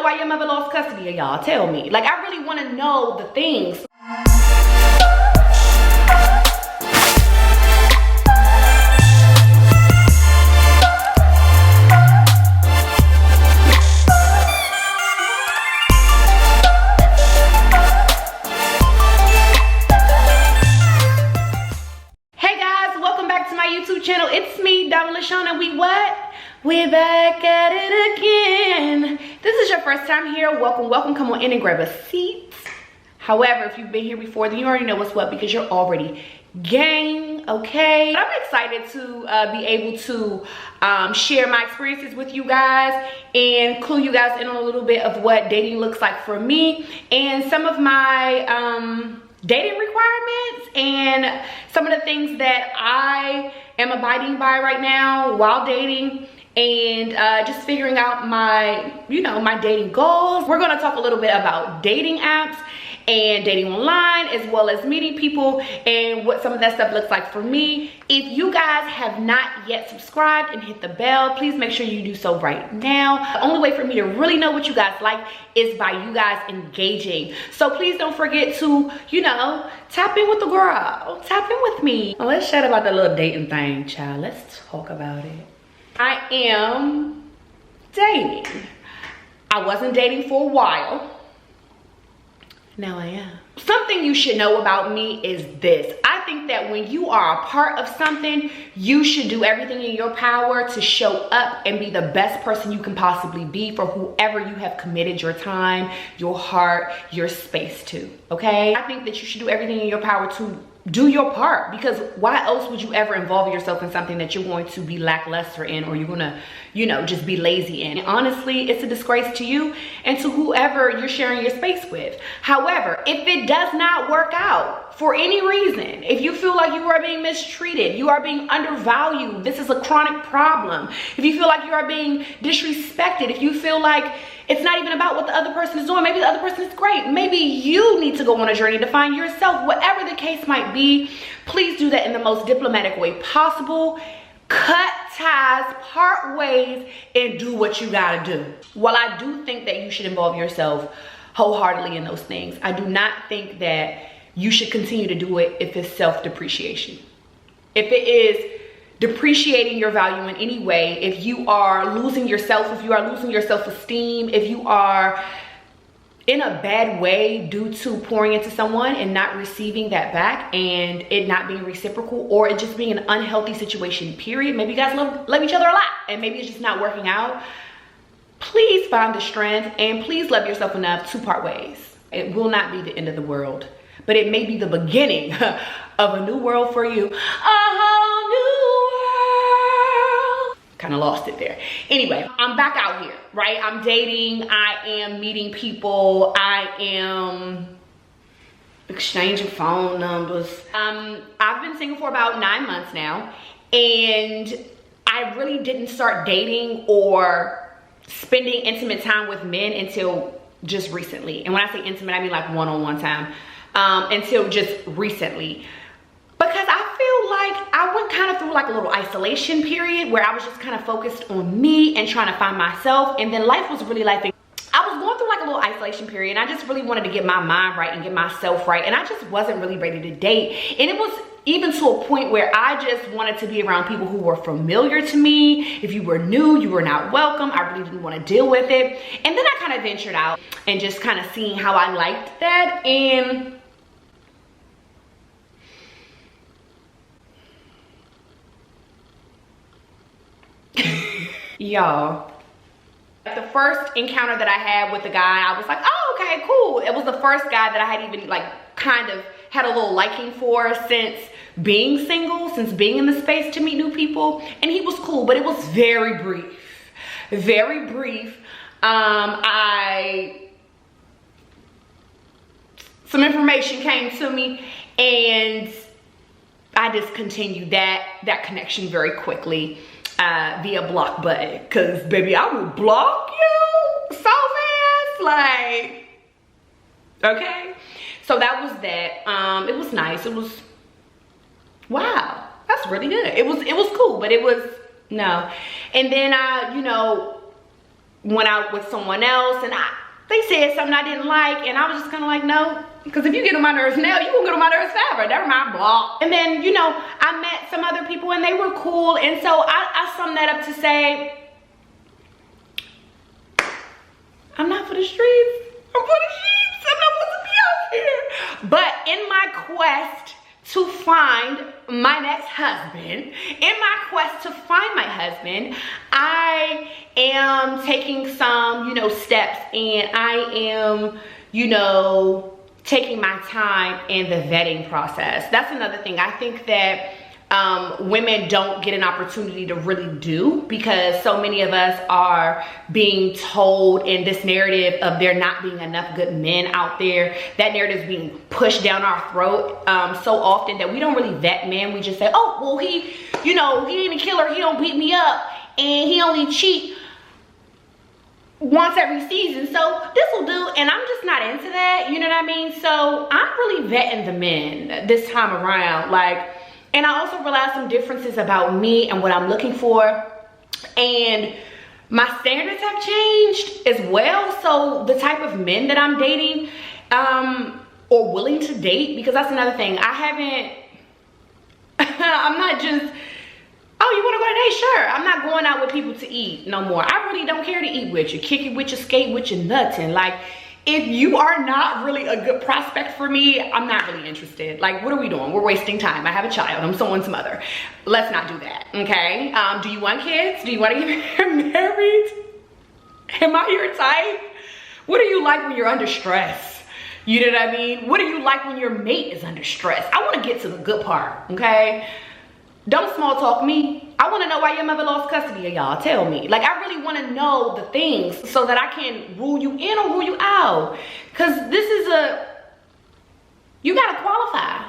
know why your mother lost custody of y'all? Tell me. Like, I really want to know the things. Channel, it's me, Dyme LaShawn, and we're back at it again. If this is your first time here, welcome. Come on in and grab a seat. However, if you've been here before, then you already know what's what because you're already gang, okay? But I'm excited to be able to share my experiences with you guys and clue you guys in on a little bit of what dating looks like for me and some of my dating requirements and some of the things that I am abiding by right now while dating and just figuring out my, my dating goals. We're gonna talk a little bit about dating apps and dating online, as well as meeting people and what some of that stuff looks like for me. If you guys have not yet subscribed and hit the bell, please make sure you do so right now. The only way for me to really know what you guys like is by you guys engaging. So please don't forget to, tap in with the girl. Tap in with me. Well, let's chat about the little dating thing, child. Let's talk about it. I am dating. I wasn't dating for a while. Now I am. Something you should know about me is this. I think that when you are a part of something, you should do everything in your power to show up and be the best person you can possibly be for whoever you have committed your time, your heart, your space to, okay? I think that you should do everything in your power to do your part, because why else would you ever involve yourself in something that you're going to be lackluster in, or you're gonna, just be lazy in? And honestly, it's a disgrace to you and to whoever you're sharing your space with. However, if it does not work out for any reason, if you feel like you are being mistreated, you are being undervalued, this is a chronic problem, if you feel like you are being disrespected, if you feel like it's not even about what the other person is doing, maybe the other person is great, maybe you need to go on a journey to find yourself, whatever the case might be, please do that in the most diplomatic way possible. Cut ties, part ways, and do what you gotta do. While I do think that you should involve yourself wholeheartedly in those things, I do not think that you should continue to do it if it's self-depreciation. If it is depreciating your value in any way, if you are losing yourself, if you are losing your self-esteem, if you are in a bad way due to pouring into someone and not receiving that back and it not being reciprocal, or it just being an unhealthy situation, period. Maybe you guys love each other a lot and maybe it's just not working out. Please find the strength and please love yourself enough to part ways. It will not be the end of the world, but it may be the beginning of a new world for you. A whole new world. Kind of lost it there. Anyway, I'm back out here, right? I'm dating, I am meeting people, I am exchanging phone numbers. I've been single for about 9 months now, and I really didn't start dating or spending intimate time with men until just recently. And when I say intimate, I mean like one-on-one time, until just recently. Because I feel like I went kind of through like a little isolation period where I was just kind of focused on me and trying to find myself, and then life was really like, I was going through like a little isolation period, and I just really wanted to get my mind right and get myself right, and I just wasn't really ready to date. And it was even to a point where I just wanted to be around people who were familiar to me. If you were new, you were not welcome. I really didn't want to deal with it. And then I kind of ventured out and just kind of seeing how I liked that. And y'all, the first encounter that I had with the guy, I was like, oh, okay, cool. It was the first guy that I had even like kind of had a little liking for since being single, since being in the space to meet new people. And he was cool, but it was very brief, very brief. Some information came to me and I discontinued that connection very quickly via block button. Cause baby, I will block you so fast, like, okay. So that was that. It was nice. It was, wow, that's really good. It was cool, but it was, no. And then I, went out with someone else and they said something I didn't like, and I was just kind of like, no, because if you get on my nerves now, you won't get on my nerves forever. Never mind, blah. And then, you know, I met some other people and they were cool, and so I summed that up to say, I'm not for the streets, I'm for the sheep. I'm not supposed to be out here. But in my quest to find my next husband, in my quest to find my husband, I am taking some, you know, steps, and I am, you know, taking my time in the vetting process. That's another thing I think that women don't get an opportunity to really do, because so many of us are being told in this narrative of there not being enough good men out there. That narrative is being pushed down our throat so often that we don't really vet men. We just say, oh, well, he, you know, he ain't a killer, he don't beat me up, and he only cheat once every season, so this will do. And I'm just not into that, you know what I mean? So I'm really vetting the men this time around, like. And I also realized some differences about me and what I'm looking for. And my standards have changed as well. So the type of men that I'm dating or willing to date, because that's another thing. I'm not just, oh, you want to go to a date? Sure. I'm not going out with people to eat no more. I really don't care to eat with you, kick it with you, skate with you, nothing. Like, if you are not really a good prospect for me, I'm not really interested. Like, what are we doing? We're wasting time. I have a child. I'm someone's mother. Let's not do that, okay? Do you want kids? Do you want to get married? Am I your type? What do you like when you're under stress? You know what I mean? What do you like when your mate is under stress? I want to get to the good part, okay? Don't small talk me. I want to know why your mother lost custody of y'all. Tell me. Like, I really want to know the things so that I can rule you in or rule you out. Because this is you got to qualify.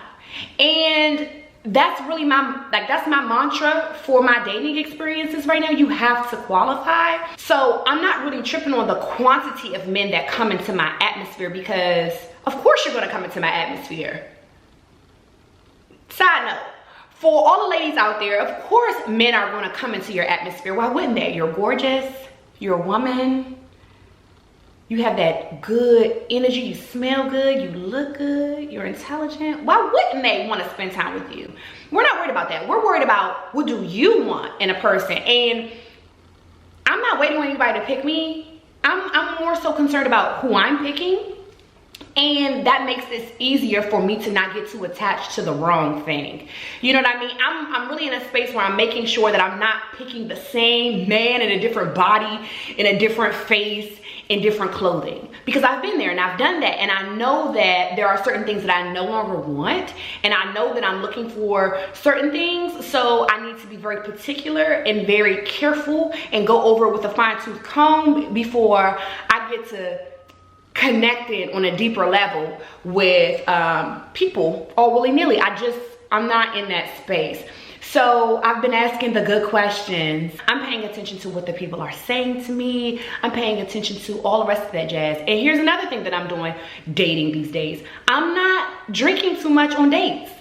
And that's really that's my mantra for my dating experiences right now. You have to qualify. So I'm not really tripping on the quantity of men that come into my atmosphere, because of course you're going to come into my atmosphere. Side note. For all the ladies out there, of course men are going to come into your atmosphere. Why wouldn't they? You're gorgeous. You're a woman. You have that good energy. You smell good. You look good. You're intelligent. Why wouldn't they want to spend time with you? We're not worried about that. We're worried about what do you want in a person. And I'm not waiting on anybody to pick me. I'm more so concerned about who I'm picking. And that makes this easier for me to not get too attached to the wrong thing. You know what I mean? I'm really in a space where I'm making sure that I'm not picking the same man in a different body, in a different face, in different clothing. Because I've been there and I've done that. And I know that there are certain things that I no longer want. And I know that I'm looking for certain things. So I need to be very particular and very careful and go over it with a fine-tooth comb before I get to connected on a deeper level with people all willy-nilly. I'm not in that space. So I've been asking the good questions. I'm paying attention to what the people are saying to me. I'm paying attention to all the rest of that jazz. And here's another thing that I'm doing dating these days. I'm not drinking too much on dates,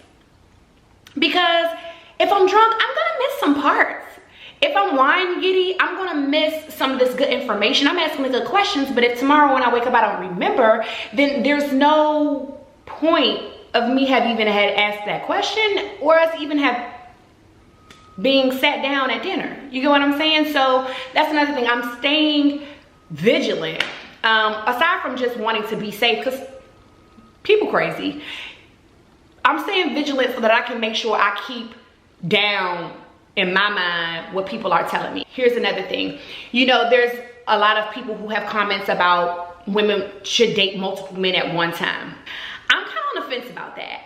because if I'm drunk, I'm gonna miss some parts. If I'm wine giddy, I'm gonna miss some of this good information. I'm asking the good questions, but if tomorrow when I wake up I don't remember, then there's no point of me have even had asked that question, or us even have being sat down at dinner. You get what I'm saying? So that's another thing. I'm staying vigilant. Aside from just wanting to be safe, because people crazy, I'm staying vigilant so that I can make sure I keep down in my mind what people are telling me. Here's another thing. You know, there's a lot of people who have comments about women should date multiple men at one time. I'm kind of on the fence about that.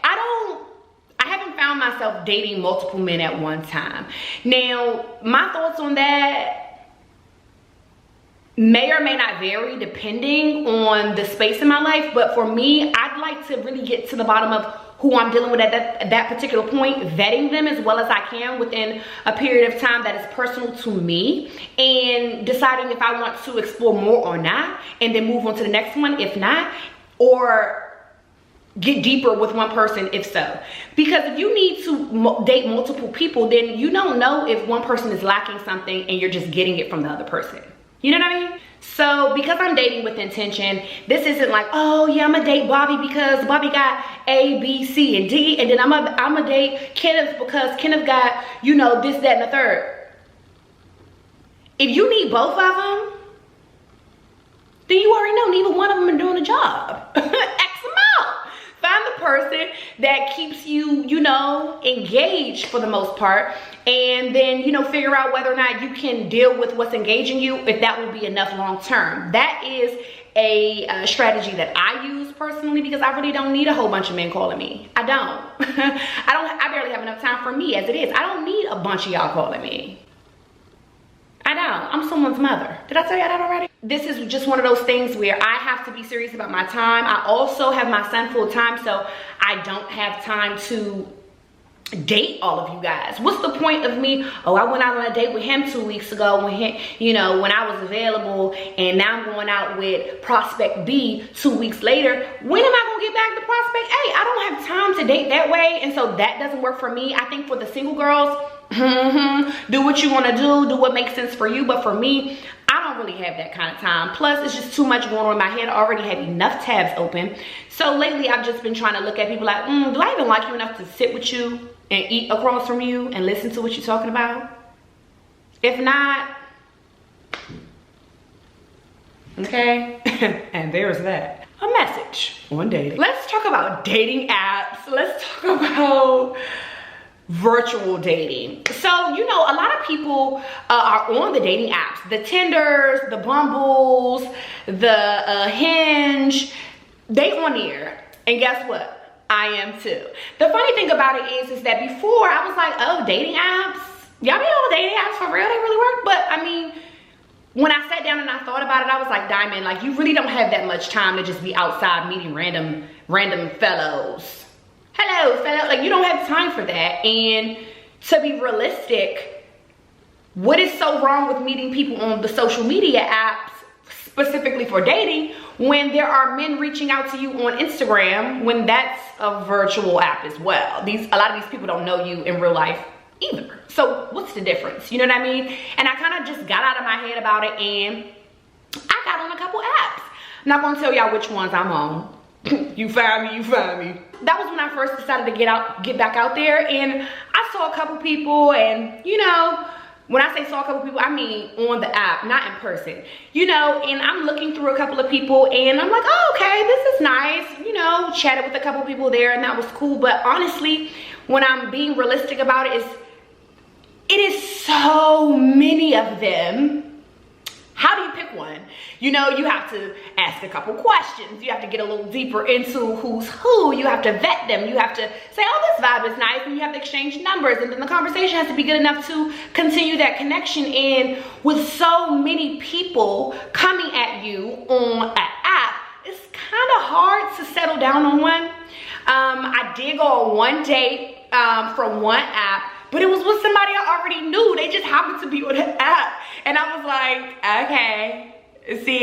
I haven't found myself dating multiple men at one time. Now, my thoughts on that may or may not vary depending on the space in my life, but for me, I'd like to really get to the bottom of who I'm dealing with at that particular point, vetting them as well as I can within a period of time that is personal to me, and deciding if I want to explore more or not, and then move on to the next one if not, or get deeper with one person if so. Because if you need to date multiple people, then you don't know if one person is lacking something and you're just getting it from the other person. You know what I mean? So because I'm dating with intention, this isn't like, oh yeah, I'm gonna date Bobby because Bobby got A, B, C, and D, and then I'm gonna date Kenneth because Kenneth got, you know, this, that, and the third. If you need both of them, then you already know neither one of them are doing the job. X them out. Find the person that keeps you, you know, engaged for the most part, and then, you know, figure out whether or not you can deal with what's engaging you, if that will be enough long term. That is a strategy that I use personally, because I really don't need a whole bunch of men calling me. I don't. I barely have enough time for me as it is. I don't need a bunch of y'all calling me. I don't. I'm someone's mother. Did I tell you that already? This is just one of those things where I have to be serious about my time. I also have my son full time, so I don't have time to date all of you guys. What's the point of me, oh, I went out on a date with him 2 weeks ago when he, you know, when I was available, and now I'm going out with prospect B 2 weeks later. When am I gonna get back to prospect A? I don't have time to date that way, and so that doesn't work for me. I think for the single girls, do what you want to do what makes sense for you, but for me, I don't really have that kind of time. Plus, it's just too much going on in my head. I already have enough tabs open. So lately, I've just been trying to look at people like, do I even like you enough to sit with you and eat across from you and listen to what you're talking about? If not, okay. And there's that. A message on dating. Let's talk about dating apps. Let's talk about virtual dating. So, you know, a lot of people are on the dating apps, the Tinders, the Bumbles, the Hinge. They on there, and guess what? I am too. The funny thing about it is that before I was like, oh, dating apps, y'all be on dating apps for real? They really work? But I mean, when I sat down and I thought about it, I was like, Diamond, like, you really don't have that much time to just be outside meeting random fellows. Hello, fellow. Like, you don't have time for that. And to be realistic, what is so wrong with meeting people on the social media apps specifically for dating when there are men reaching out to you on Instagram, when that's a virtual app as well? A lot of these people don't know you in real life either. So what's the difference? You know what I mean? And I kind of just got out of my head about it, and I got on a couple apps. I'm not gonna tell y'all which ones I'm on. You find me, you find me. That was when I first decided to get back out there, and I saw a couple people, and you know, when I say saw a couple people, I mean on the app, not in person. You know, and I'm looking through a couple of people, and I'm like, oh, okay, this is nice. You know, chatted with a couple of people there, and that was cool. But honestly, when I'm being realistic about it is so many of them. How do you pick one? You know, you have to ask a couple questions. You have to get a little deeper into who's who. You have to vet them. You have to say, oh, this vibe is nice. And you have to exchange numbers. And then the conversation has to be good enough to continue that connection. And with so many people coming at you on an app, it's kind of hard to settle down on one. I did go on one date from one app, but it was with somebody I already knew. They just happened to be on the app. And I was like, okay. See,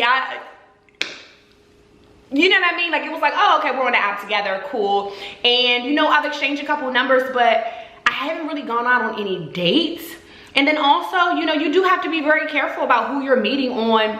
you know what I mean? Like, it was like, oh, okay, we're on the app together, cool. And, you know, I've exchanged a couple numbers, but I haven't really gone out on any dates. And then also, you know, you do have to be very careful about who you're meeting on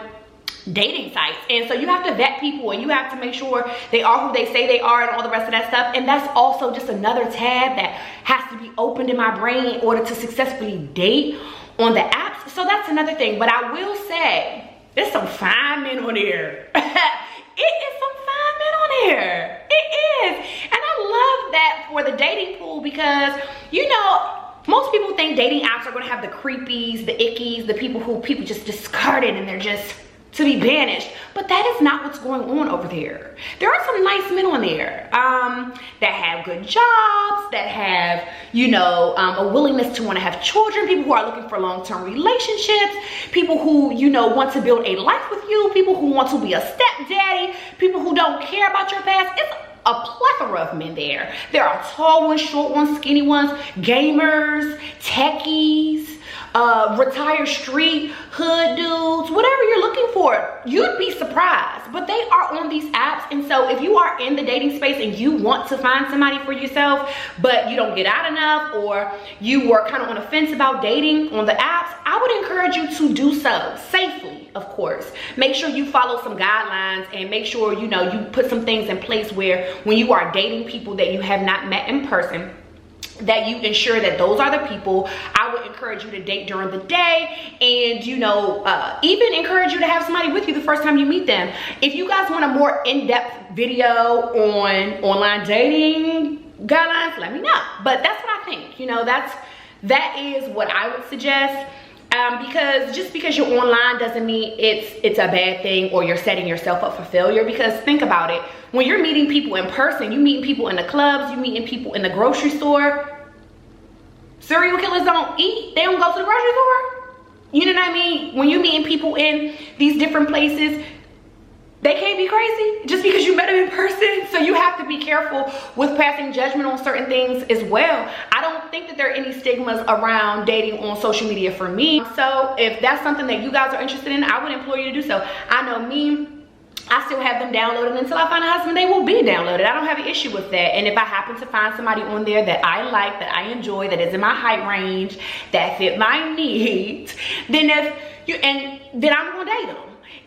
dating sites. And so you have to vet people, and you have to make sure they are who they say they are and all the rest of that stuff. And that's also just another tab that has to be opened in my brain in order to successfully date on the apps. So that's another thing. But I will say, there's some fine men on here. It is some fine men on here. It is. And I love that for the dating pool, because, you know, most people think dating apps are going to have the creepies, the ickies, the people who people just discarded and they're just to be banished. But that is not what's going on over there. There are some nice men on there that have good jobs, that have, you know, a willingness to want to have children, people who are looking for long-term relationships, people who, you know, want to build a life with you, people who want to be a stepdaddy, people who don't care about your past. It's a plethora of men there. There are tall ones, short ones, skinny ones, gamers, techies, retired street hood dudes, whatever you're looking for. You'd be surprised, but they are on these apps. And so if you are in the dating space and you want to find somebody for yourself, but you don't get out enough, or you were kind of on the fence about dating on the apps, I would encourage you to do so safely. of course. Make sure you follow some guidelines and make sure, you know, you put some things in place where when you are dating people that you have not met in person, that you ensure that those are the people. I would encourage you to date during the day, and you know, even encourage you to have somebody with you the first time you meet them. If you guys want a more in-depth video on online dating guidelines, let me know. But that's what I think, you know, that is what I would suggest. Because just because you're online doesn't mean it's a bad thing or you're setting yourself up for failure. Because think about it, when you're meeting people in person, you meeting people in the clubs, you meeting people in the grocery store. Serial killers don't eat, they don't go to the grocery store. You know what I mean? When you're meeting people in these different places, they can't be crazy just because you met them in person. So you have to be careful with passing judgment on certain things as well. I don't think that there are any stigmas around dating on social media for me. So if that's something that you guys are interested in, I would implore you to do so. I know me, I still have them downloaded. Until I find a husband, they will be downloaded. I don't have an issue with that. And if I happen to find somebody on there that I like, that I enjoy, that is in my height range, that fit my needs, then then I'm gonna date them.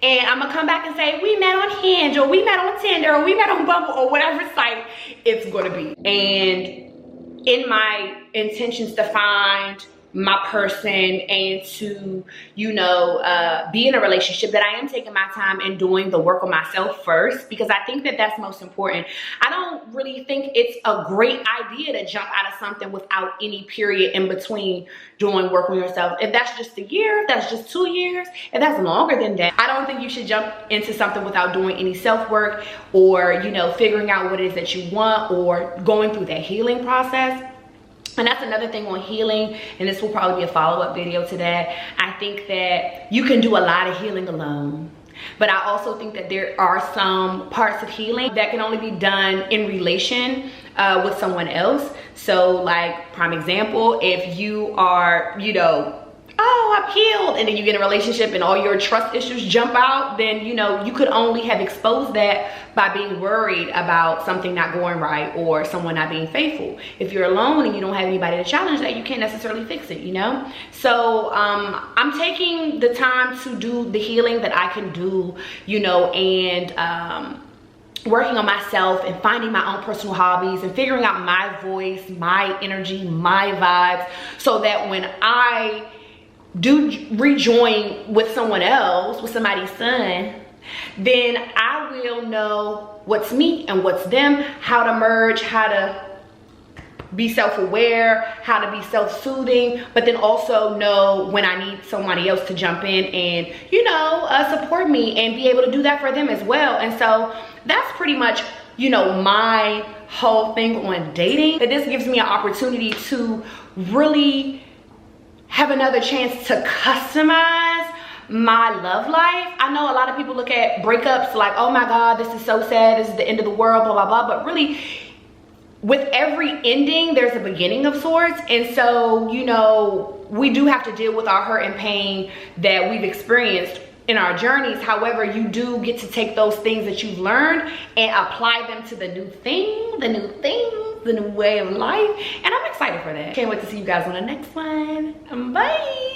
And I'm gonna come back and say, we met on Hinge, or we met on Tinder, or we met on Bumble, or whatever site it's gonna be. And in my intentions to find my person and to, you know, be in a relationship, that I am taking my time and doing the work on myself first, because I think that that's most important. I don't really think it's a great idea to jump out of something without any period in between doing work on yourself. If that's just a year, if that's just 2 years, if that's longer than that, I don't think you should jump into something without doing any self-work or, you know, figuring out what it is that you want or going through that healing process. And that's another thing on healing, and this will probably be a follow-up video to that. I think that you can do a lot of healing alone, but I also think that there are some parts of healing that can only be done in relation with someone else. So like, prime example, if you are, you know, oh, I'm healed, and then you get in a relationship and all your trust issues jump out, then, you know, you could only have exposed that by being worried about something not going right or someone not being faithful. If you're alone and you don't have anybody to challenge that, you can't necessarily fix it, you know? So I'm taking the time to do the healing that I can do, you know, and working on myself and finding my own personal hobbies and figuring out my voice, my energy, my vibes, so that when I do rejoin with someone else, with somebody's son, then I will know what's me and what's them, how to merge, how to be self-aware, how to be self-soothing, but then also know when I need somebody else to jump in and, you know, support me and be able to do that for them as well. And so that's pretty much, you know, my whole thing on dating. That this gives me an opportunity to really have another chance to customize my love life. I know a lot of people look at breakups like, oh my God, this is so sad, this is the end of the world, blah, blah, blah. But really, with every ending, there's a beginning of sorts. And so, you know, we do have to deal with our hurt and pain that we've experienced in our journeys. However, you do get to take those things that you've learned and apply them to the new thing, the new way of life. And I'm excited for that. Can't wait to see you guys on the next one. Bye.